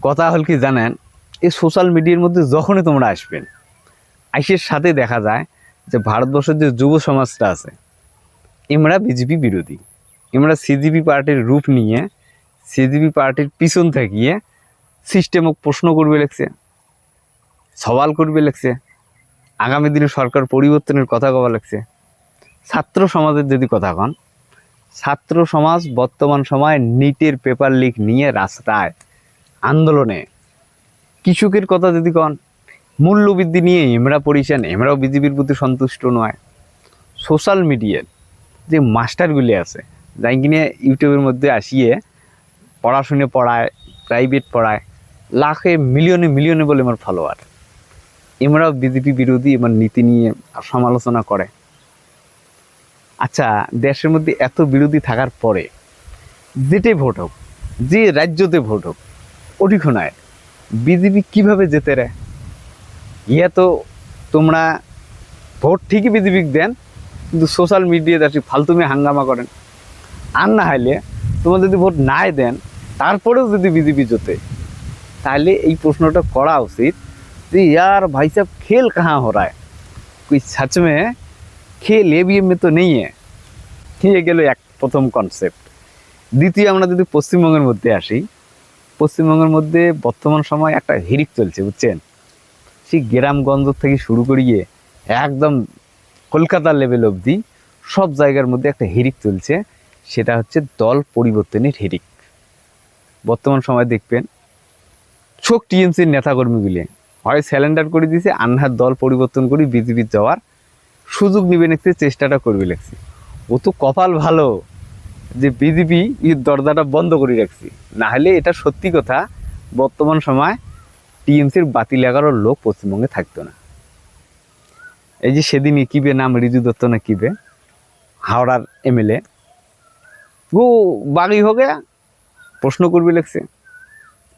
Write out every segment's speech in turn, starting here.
কথা হল কি জানেন, এই সোশ্যাল মিডিয়ার মধ্যে যখনই তোমরা আসবেন, আইসের সাথে দেখা যায় যে ভারতবর্ষের যে যুব সমাজটা আছে, এমরা বিজেপি বিরোধী। এমরা সিজিপি পার্টির রূপ নিয়ে সিজিপি পার্টির পিছন থাকিয়ে সিস্টেমক প্রশ্ন করবে লাগছে, সওয়াল করবে লাগছে, আগামী দিনে সরকার পরিবর্তনের কথা কওয়া লাগছে। ছাত্র সমাজের যদি কথা কন, ছাত্র সমাজ বর্তমান সময় নিটের পেপার লিক নিয়ে রাস্তায় আন্দোলনে। কৃষকের কথা যদি কন, মূল্যবৃদ্ধি নিয়ে এমরা পড়িছেন, এমরাও বিজেপির প্রতি সন্তুষ্ট নয়। সোশ্যাল মিডিয়ার যে মাস্টারগুলি আছে, যাই কিনে ইউটিউবের মধ্যে আসিয়ে পড়াশুনে পড়ায়, প্রাইভেট পড়ায়, লাখে মিলিয়নে মিলিয়নে বলে আমার ফলোয়ার, এমরাও বিজেপি বিরোধী এবার নীতি নিয়ে সমালোচনা করে। আচ্ছা, দেশের মধ্যে এত বিরোধী থাকার পরে যেটাই ভোট হোক, যে রাজ্যতে ভোট হোক, ওটিখোনায় বিজেপি কিভাবে যেতে রে? ইয়া তো তোমরা ভোট ঠিকই বিজেপি দেন, কিন্তু সোশ্যাল মিডিয়াতে আসি ফালতুমি হাঙ্গামা করেন। আর না হলে তোমরা যদি ভোট নাই দেন, তারপরেও যদি বিজেপি জোতে, তাহলে এই প্রশ্নটা করা উচিত যে यार भाई साहब खेल कहाँ हो रहा है, कोई सच में खेल ईवीएम में तो नहीं है। ये গেল এক প্রথম কনসেপ্ট। দ্বিতীয়, আমরা যদি পশ্চিমবঙ্গের মধ্যে আসি, পশ্চিমবঙ্গের মধ্যে বর্তমান সময় একটা হিড়িক চলছে, বুঝছেন? সেই গ্রামগঞ্জ থেকে শুরু করিয়ে একদম কলকাতা লেভেল অবধি সব জায়গার মধ্যে একটা হিড়িক চলছে। সেটা হচ্ছে দল পরিবর্তনের হিড়িক। বর্তমান সময় দেখবেন ছোক টিএমসির নেতাকর্মীগুলি হয় স্যালেন্ডার করে দিয়েছে, আন্নার দল পরিবর্তন করে বিজেপি যাওয়ার সুযোগ নিবে নিতে চেষ্টাটা করবে লাগছে। ও তো কপাল ভালো যে বিজেপি দরজাটা বন্ধ করে রাখছি, না হলে এটা সত্যি কথা, বর্তমান সময় টিএমসির বাতিল 11 লোক পশ্চিমবঙ্গে থাকতো না। এই যে সেদিনই কিবে নাম, রিজু দত্ত না কিবে, হাওড়ার এমএলএ, ও বাগি हो गया, প্রশ্ন করবে লাগছে,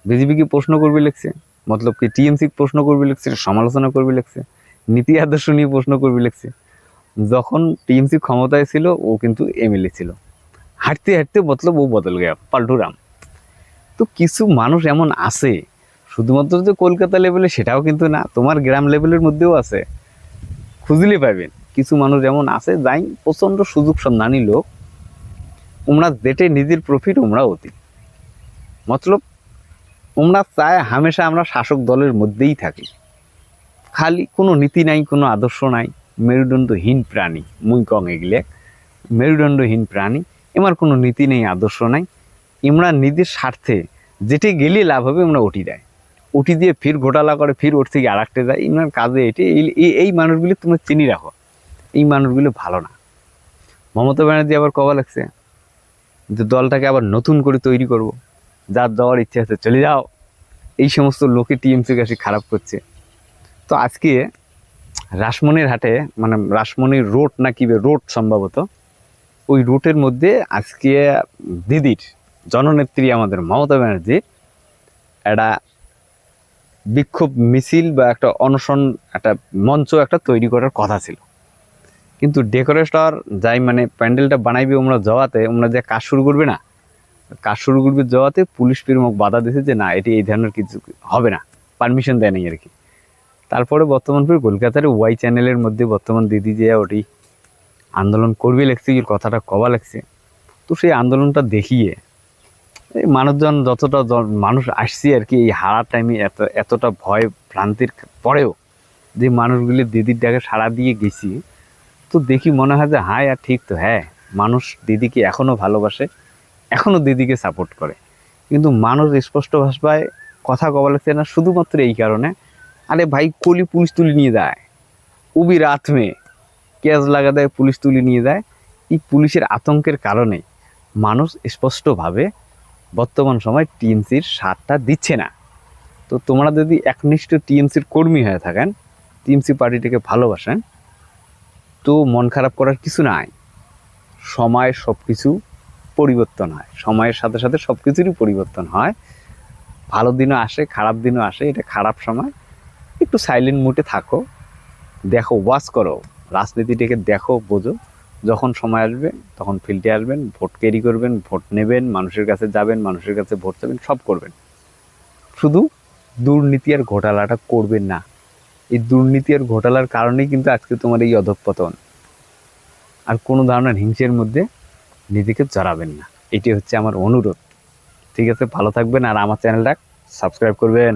বিজেপিকে প্রশ্ন করবে লাগছে, মতলব কি টিএমসি প্রশ্ন করবে লাগছে, সমালোচনা করবে লাগছে, নীতি আদর্শ নিয়ে প্রশ্ন করবে লাগছে। যখন টিএমসি ক্ষমতায় ছিল, ও কিন্তু এমএলএ ছিল, হাঁটতে হাঁটতে মতলব ও বদল গেয়া পাল্টু রাম। তো কিছু মানুষ এমন আছে, শুধুমাত্র যে কলকাতা লেভেলে সেটাও কিন্তু না, তোমার গ্রাম লেভেলের মধ্যেও আছে, খুঁজলে পাবেন। কিছু মানুষ এমন আছে যাই প্রচণ্ড সুযোগ সন্ধানী লোক, ওমরা যেটে নিজের প্রফিট ওমরা অতি, মতলব ওমরা চায় হামেশা আমরা শাসক দলের মধ্যেই থাকি, খালি কোনো নীতি নাই, কোনো আদর্শ নাই, মেরুদণ্ডহীন প্রাণী। মুই কং এগুলো মেরুদণ্ডহীন প্রাণী, এমার কোনো নীতি নেই, আদর্শ নাই। ইমরা নিজের স্বার্থে যেটি গেলে লাভ হবে ওমরা ওটি দেয়, ওটি দিয়ে ফির ঘোটালা করে, ফির ওর থেকে আর একটা যায়। ইমরার কাজে এটি এই মানুষগুলি তোমরা চিনি রাখো, এই মানুষগুলো ভালো না। মমতা ব্যানার্জি আবার কবা লাগছে যে দলটাকে আবার নতুন করে তৈরি করব, যার যাওয়ার ইচ্ছা আছে চলে যাও। এই সমস্ত লোকে টিএমসির কাছে খারাপ করছে। তো আজকে রাসমনির হাটে, মানে রাসমনির রোড না কি রোড সম্ভবত, ওই রুটের মধ্যে আজকে দিদির জননেত্রী আমাদের মমতা ব্যানার্জির একটা বিক্ষোভ মিছিল বা একটা অনশন, একটা মঞ্চ একটা তৈরি করার কথা ছিল, কিন্তু ডেকোরেটর যাই মানে প্যান্ডেলটা বানাইবে ওমরা যাওয়াতে, ওমরা যে কাজ শুরু করবে না, কাজ শুরু করবে যাওয়াতে পুলিশ ফিরমক বাধা দিয়েছে যে না, এটি এই ধরনের কিছু হবে না, পারমিশন দেয় নাই আর কি। তারপরে বর্তমান ফির কলকাতার ওয়াই চ্যানেলের মধ্যে বর্তমান দিদি যে ওটি আন্দোলন করবে লাগছে, এই কথাটা কবা লাগছে। তো সেই আন্দোলনটা দেখিয়ে এই মানুষজন যতটা মানুষ আসছে আর কি, এই হারার টাইমে এতটা ভয় ভ্রান্তির পরেও যে মানুষগুলি দিদির ডাকে সাড়া দিয়ে গেছি, তো দেখি মনে হয় যে হ্যাঁ আর ঠিক তো, হ্যাঁ মানুষ দিদিকে এখনও ভালোবাসে, এখনও দিদিকে সাপোর্ট করে। কিন্তু মানুষ স্পষ্ট ভাষায় কথা কবা লাগছে না, শুধুমাত্র এই কারণে, আরে ভাই কলি পুলিশ তুলে নিয়ে যায়, উবি রাত মে ক্যাচ লাগা দেয়, পুলিশ তুলে নিয়ে যায়। এই পুলিশের আতঙ্কের কারণে মানুষ স্পষ্টভাবে বর্তমান সময় টিএমসির সাথটা দিচ্ছে না। তো তোমরা যদি একনিষ্ঠ টিএমসির কর্মী হয়ে থাকেন, টিএমসি পার্টিটাকে ভালোবাসেন, তো মন খারাপ করার কিছু নাই। সময় সব কিছু পরিবর্তন হয়, সময়ের সাথে সাথে সব কিছুরই পরিবর্তন হয়। ভালো দিনও আসে, খারাপ দিনও আসে। এটা খারাপ সময়, একটু সাইলেন্ট মুডে থাকো, দেখো, ওয়াচ করো, রাজনীতিটাকে দেখো, বোঝো। যখন সময় আসবে তখন ফিল্ডে আসবেন, ভোট ক্যারি করবেন, ভোট নেবেন, মানুষের কাছে যাবেন, মানুষের কাছে ভোট চাবেন, সব করবেন। শুধু দুর্নীতি আর ঘোটালাটা করবেন না। এই দুর্নীতি আর ঘোটালার কারণেই কিন্তু আজকে তোমার এই অধঃপতন। আর কোনো ধরনের হিংসের মধ্যে নিজেকে জড়াবেন না, এটি হচ্ছে আমার অনুরোধ। ঠিক আছে, ভালো থাকবেন আর আমার চ্যানেলটা সাবস্ক্রাইব করবেন।